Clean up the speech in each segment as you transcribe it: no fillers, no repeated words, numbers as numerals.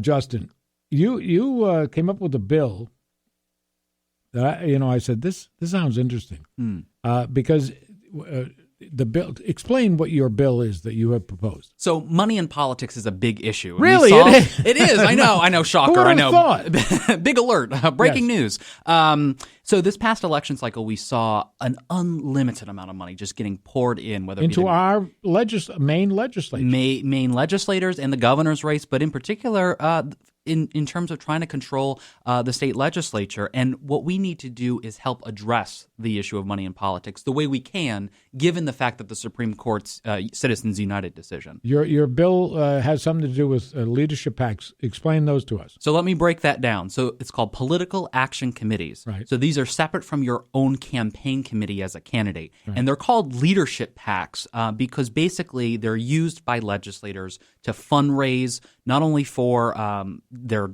Justin, you came up with a bill that I said this sounds interesting because the bill. Explain what your bill is that you have proposed. So money in politics is a big issue. Really, it is. I know. Shocker. Who would I know. Thought? Big alert. Breaking news. So this past election cycle, we saw an unlimited amount of money just getting poured in, whether into our main legislature, main legislators and the governor's race, but in particular, in terms of trying to control the state legislature. And what we need to do is help address the issue of money in politics the way we can, given the fact that the Supreme Court's Citizens United decision. Your bill has something to do with leadership PACs. Explain those to us. So let me break that down. So it's called political action committees. Right. So these are separate from your own campaign committee as a candidate. Right. And they're called leadership PACs because basically they're used by legislators to fundraise not only for their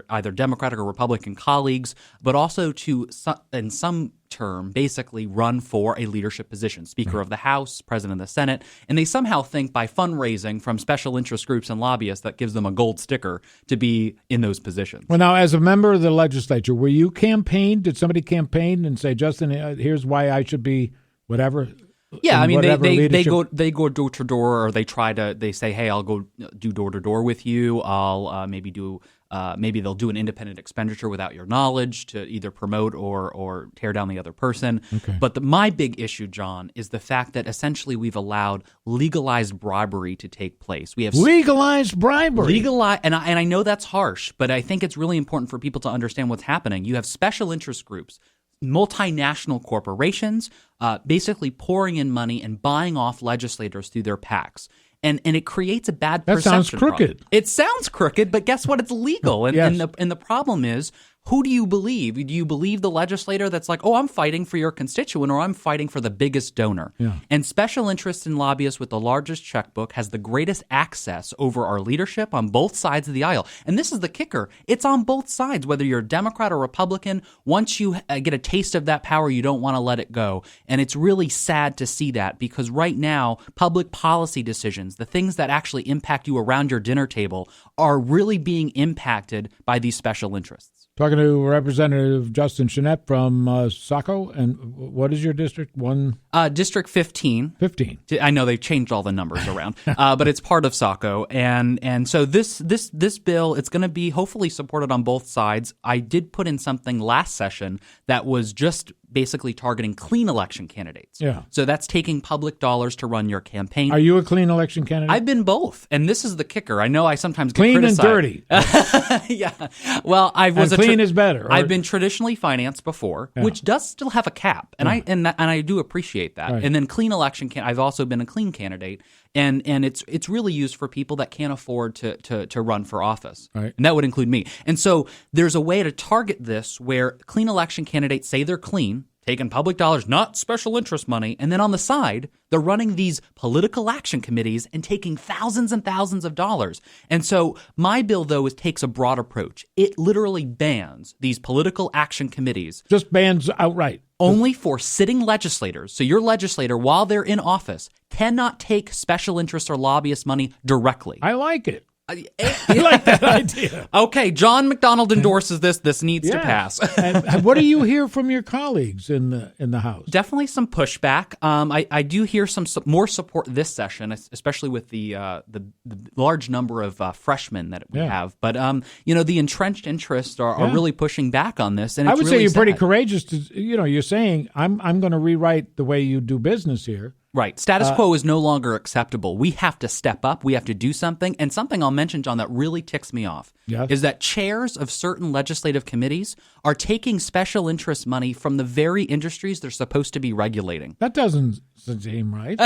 either Democratic or Republican colleagues, but also to, in some term, basically run for a leadership position, Speaker of the House, President of the Senate, and they somehow think by fundraising from special interest groups and lobbyists that gives them a gold sticker to be in those positions. Well, now, as a member of the legislature, were you campaigned? Did somebody campaign and say, Justin, here's why I should be whatever? Yeah, I mean, they go door to door, or they say, hey, I'll go do door to door with you. I'll maybe they'll do an independent expenditure without your knowledge to either promote or tear down the other person. Okay. But my big issue, John, is the fact that essentially we've allowed legalized bribery to take place. We have legalized bribery. And I know that's harsh, but I think it's really important for people to understand what's happening. You have special interest groups, multinational corporations, basically pouring in money and buying off legislators through their PACs. And it creates a bad perception. That sounds crooked. Problem. It sounds crooked, but guess what? It's legal. And, yes. and the problem is, who do you believe? Do you believe the legislator that's like, oh, I'm fighting for your constituent, or I'm fighting for the biggest donor? Yeah. And special interests and lobbyists with the largest checkbook has the greatest access over our leadership on both sides of the aisle. And this is the kicker. It's on both sides, whether you're a Democrat or Republican. Once you get a taste of that power, you don't want to let it go. And it's really sad to see that, because right now, public policy decisions, the things that actually impact you around your dinner table, are really being impacted by these special interests. Talking to Representative Justin Chenette from Saco. And what is your district? District 15. 15. I know they've changed all the numbers around, but it's part of Saco. And so this bill, it's going to be hopefully supported on both sides. I did put in something last session that was just basically targeting clean election candidates. Yeah. So that's taking public dollars to run your campaign. Are you a clean election candidate? I've been both. And this is the kicker. I know I sometimes get clean criticized. and dirty. Yeah. Well, clean is better. I've been traditionally financed before, which does still have a cap. And I do appreciate that. Right. And then clean election I've also been a clean candidate. And it's really used for people that can't afford to run for office. Right. And that would include me. And so there's a way to target this where clean election candidates say they're clean, taking public dollars, not special interest money, and then on the side, they're running these political action committees and taking thousands and thousands of dollars. And so my bill, though, takes a broad approach. It literally bans these political action committees. Just bans outright. Only for sitting legislators. So your legislator, while they're in office, cannot take special interest or lobbyist money directly. I like it. I like that idea. Okay, John McDonald endorses this. This needs to pass. And what do you hear from your colleagues in the House? Definitely some pushback. I do hear some more support this session, especially with the large number of freshmen that we have. But the entrenched interests are really pushing back on this. And I it's would really say you're sad. pretty courageous. You're saying I'm going to rewrite the way you do business here. Right. Status quo is no longer acceptable. We have to step up. We have to do something. And something I'll mention, John, that really ticks me off is that chairs of certain legislative committees are taking special interest money from the very industries they're supposed to be regulating. That doesn't seem right.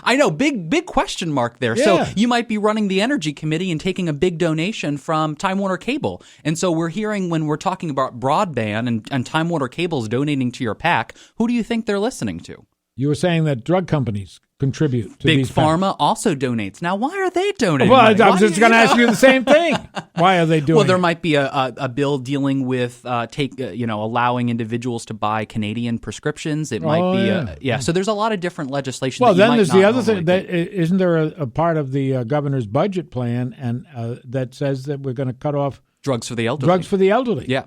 I know. Big question mark there. Yeah. So you might be running the Energy Committee and taking a big donation from Time Warner Cable. And so we're hearing when we're talking about broadband and Time Warner Cable's donating to your PAC, who do you think they're listening to? You were saying that drug companies contribute to Big these Pharma also donates. Now, why are they donating? Well, money? I Why was do just going to ask you the same thing. Why are they doing Well, there it? might be a bill dealing with allowing individuals to buy Canadian prescriptions. It might be So there's a lot of different legislation. Well, that you then might there's not the other normally thing. That, think. isn't there a part of the governor's budget plan and that says that we're going to cut off Drugs for the elderly. drugs for the elderly? Yeah.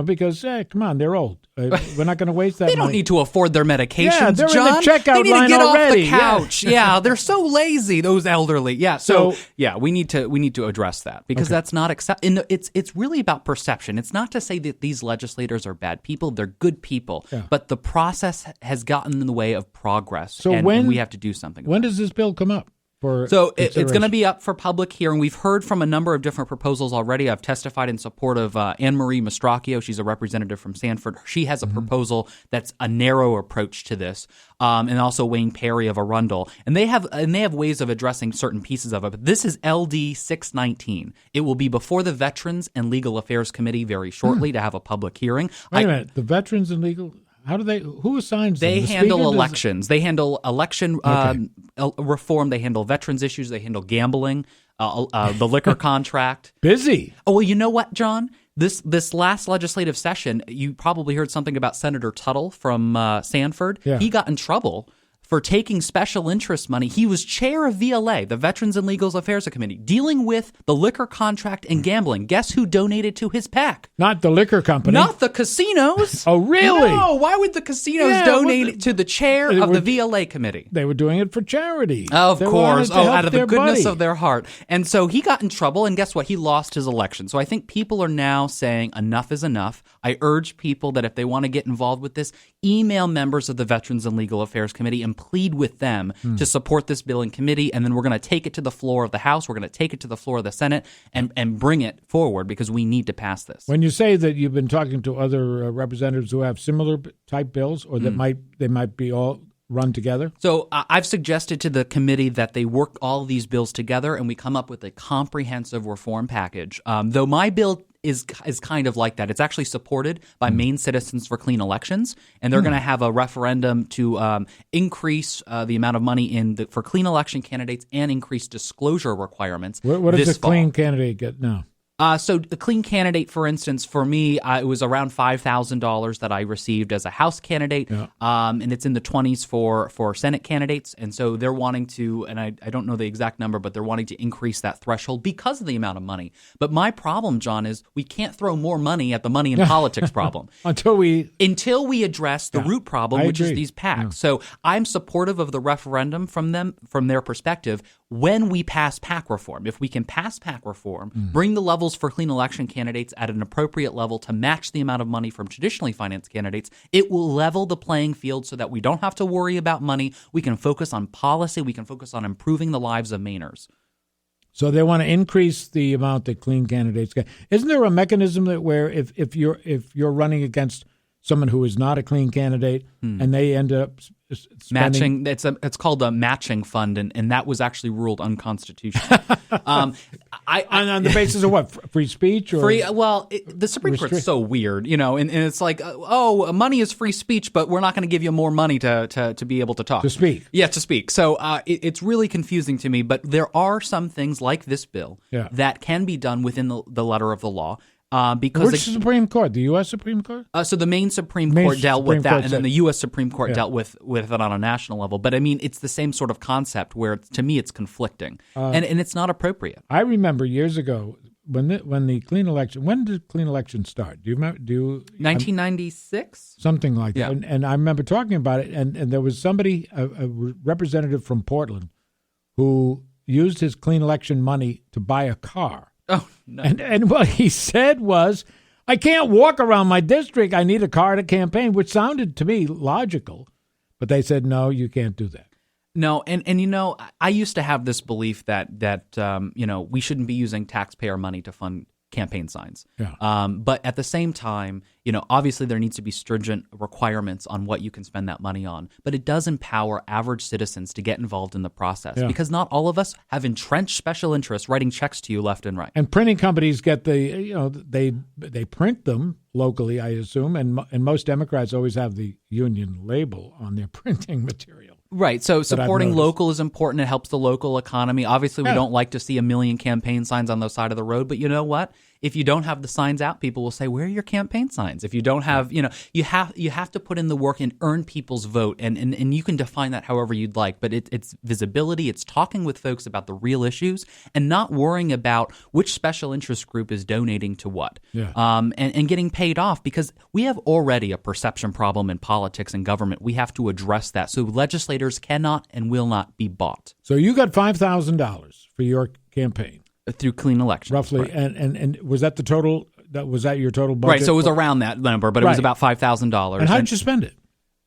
Because come on, they're old. We're not going to waste that They don't money. need to afford their medications, Yeah, they're in the John. checkout they need line to get already. off the couch. Yeah, they're so lazy, those elderly. Yeah, So- we need to address that because that's not it's really about perception. It's not to say that these legislators are bad people; they're good people. Yeah. But the process has gotten in the way of progress, So and when- we have to do something. When does this bill come up? So it's going to be up for public hearing. We've heard from a number of different proposals already. I've testified in support of Anne Marie Mastracchio. She's a representative from Sanford. She has a proposal that's a narrow approach to this, and also Wayne Perry of Arundel. And they have ways of addressing certain pieces of it. But this is LD 619. It will be before the Veterans and Legal Affairs Committee very shortly to have a public hearing. Wait a minute. The veterans and legal. How do they? Who assigns them? They The handle Speaker does- elections. They handle election reform. They handle veterans issues. They handle gambling, the liquor contract. Busy. Oh, well, you know what, John? This last legislative session, you probably heard something about Senator Tuttle from Sanford. Yeah. He got in trouble for taking special interest money. He was chair of VLA, the Veterans and Legal Affairs Committee, dealing with the liquor contract and gambling. Guess who donated to his PAC? Not the liquor company. Not the casinos. Oh, really? No, why would the casinos Yeah, donate to the chair They of were- the VLA committee? They were doing it for charity. Of They course. wanted to help Out of the their goodness buddy. of their heart. And so he got in trouble, and guess what? He lost his election. So I think people are now saying enough is enough. I urge people that if they want to get involved with this, email members of the Veterans and Legal Affairs Committee and plead with them to support this bill in committee. And then we're going to take it to the floor of the House. We're going to take it to the floor of the Senate and bring it forward because we need to pass this. When you say that you've been talking to other representatives who have similar type bills, or that they might be all run together. So I've suggested to the committee that they work all of these bills together and we come up with a comprehensive reform package. Though my bill is kind of like that. It's actually supported by Maine Citizens for Clean Elections, and they're going to have a referendum to increase the amount of money for clean election candidates and increase disclosure requirements. What does this a fall. clean candidate get now? So the clean candidate, for instance, for me, it was around $5,000 that I received as a House candidate, and it's in the 20s for Senate candidates. And so they're wanting to, and I don't know the exact number, but they're wanting to increase that threshold because of the amount of money. But my problem, John, is we can't throw more money at the money in politics problem. Until we Until we address the root problem, I which is agree. these PACs. So I'm supportive of the referendum from their perspective, when we pass PAC reform. If we can pass PAC reform, bring the levels for clean election candidates at an appropriate level to match the amount of money from traditionally financed candidates, it will level the playing field so that we don't have to worry about money. We can focus on policy. We can focus on improving the lives of Mainers. So they want to increase the amount that clean candidates get. Isn't there a mechanism that where if you're running against someone who is not a clean candidate and they end up spending Matching, it's called a matching fund, and that was actually ruled unconstitutional. on the basis of what, free speech or The Supreme Court's so weird, and it's like, money is free speech, but we're not going to give you more money to be able to talk. to speak? Yeah, to speak. So it's really confusing to me, but there are some things like this bill that can be done within the letter of the law. Because Which Supreme Court? The U.S. Supreme Court? so the Maine Supreme Court dealt with Supreme that, Court and then said- the U.S. Supreme Court dealt with it on a national level. But I mean, it's the same sort of concept where, to me, it's conflicting, and it's not appropriate. I remember years ago when the clean election. When did clean election start? Do you remember? 1996. Something like Yeah. that. And I remember talking about it, and there was somebody, a representative from Portland, who used his clean election money to buy a car. Oh no. And what he said was, I can't walk around my district. I need a car to campaign, which sounded to me logical. But they said, no, you can't do that. No, and I used to have this belief that we shouldn't be using taxpayer money to fund campaign signs. Yeah. But at the same time, obviously there needs to be stringent requirements on what you can spend that money on. But it does empower average citizens to get involved in the process because not all of us have entrenched special interests writing checks to you left and right. And printing companies get they print them locally, I assume, and most Democrats always have the union label on their printing material. Right. So supporting local is important. It helps the local economy. Obviously, we don't like to see a million campaign signs on the side of the road. But you know what? If you don't have the signs out, people will say, "Where are your campaign signs?" If you don't have, you have to put in the work and earn people's vote, and you can define that however you'd like. But it's visibility. It's talking with folks about the real issues and not worrying about which special interest group is donating to what. Yeah. And getting paid off, because we have already a perception problem in politics and government. We have to address that. So legislators cannot and will not be bought. So you got $5,000 for your campaign. Through clean elections, roughly, right. and was that the total? Was that your total budget? Right, so it was around that number, but it was about $5,000. And how did you spend it?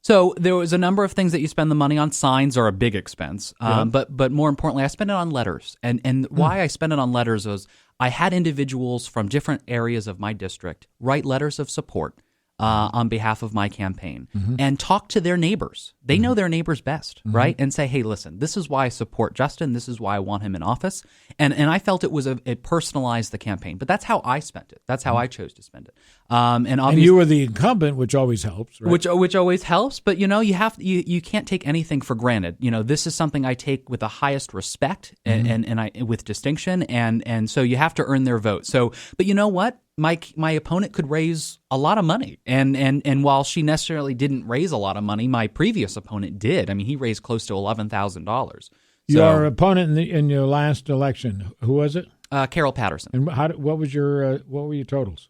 So there was a number of things that you spend the money on. Signs are a big expense, but more importantly, I spent it on letters. And why I spent it on letters was I had individuals from different areas of my district write letters of support on behalf of my campaign and talk to their neighbors. They know their neighbors best, right? And say, hey, listen, this is why I support Justin. This is why I want him in office. And I felt it was it personalized the campaign. But that's how I spent it. That's how I chose to spend it. And obviously, you were the incumbent, which always helps, right? Which always helps. But you can't take anything for granted. This is something I take with the highest respect and I with distinction. And so you have to earn their vote. So, but you know what? My opponent could raise a lot of money, and while she necessarily didn't raise a lot of money, my previous opponent did. I mean, he raised close to $11,000. Your opponent in your last election, who was it? Carol Patterson. And what were your totals?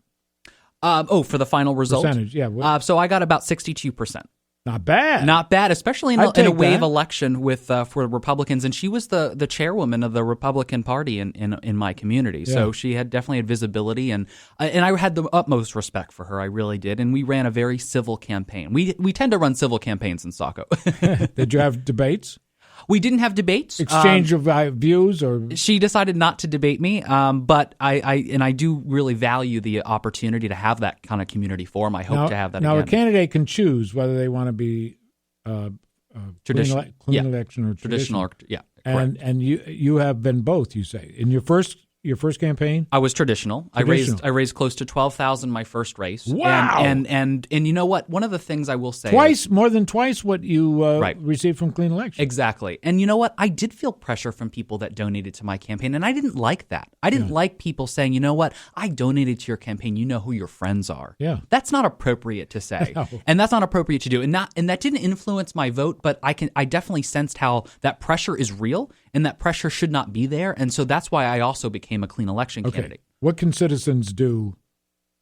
For the final result, percentage, yeah. So I got about 62%. Not bad. Not bad, especially in a wave election for Republicans. And she was the chairwoman of the Republican Party in my community. Yeah. So she definitely had visibility, and I had the utmost respect for her. I really did. And we ran a very civil campaign. We tend to run civil campaigns in Saco. Did you have debates? We didn't have debates. Exchange of views, or she decided not to debate me. But I do really value the opportunity to have that kind of community forum. I hope to have that. Now, again. A candidate can choose whether they want to be traditional, clean election or traditional. Yeah, and you have been both. You say in your first campaign, I was traditional. I raised close to $12,000 my first race. Wow! And you know what? One of the things I will say more than twice what you received from Clean Election. Exactly. And you know what? I did feel pressure from people that donated to my campaign, and I didn't like that. I didn't like people saying, you know what? I donated to your campaign. You know who your friends are. Yeah. That's not appropriate to say, and that's not appropriate to do. And that didn't influence my vote, but I definitely sensed how that pressure is real, and that pressure should not be there. And so that's why I also became a clean election candidate. What can citizens do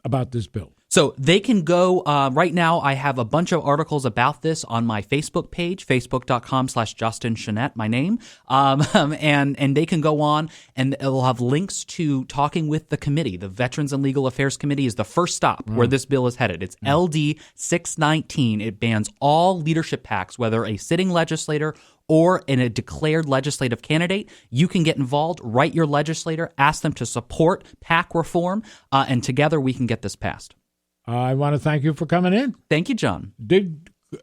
about this bill? So they can go, right now I have a bunch of articles about this on my Facebook page, facebook.com/Justin Chenette, my name. And they can go on and it'll have links to talking with the committee. The Veterans and Legal Affairs Committee is the first stop where this bill is headed. It's LD 619. It bans all leadership PACs, whether a sitting legislator or in a declared legislative candidate. You can get involved, write your legislator, ask them to support PAC reform, and together we can get this passed. I want to thank you for coming in. Thank you, John.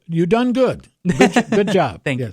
You done good. Good job. Thank you.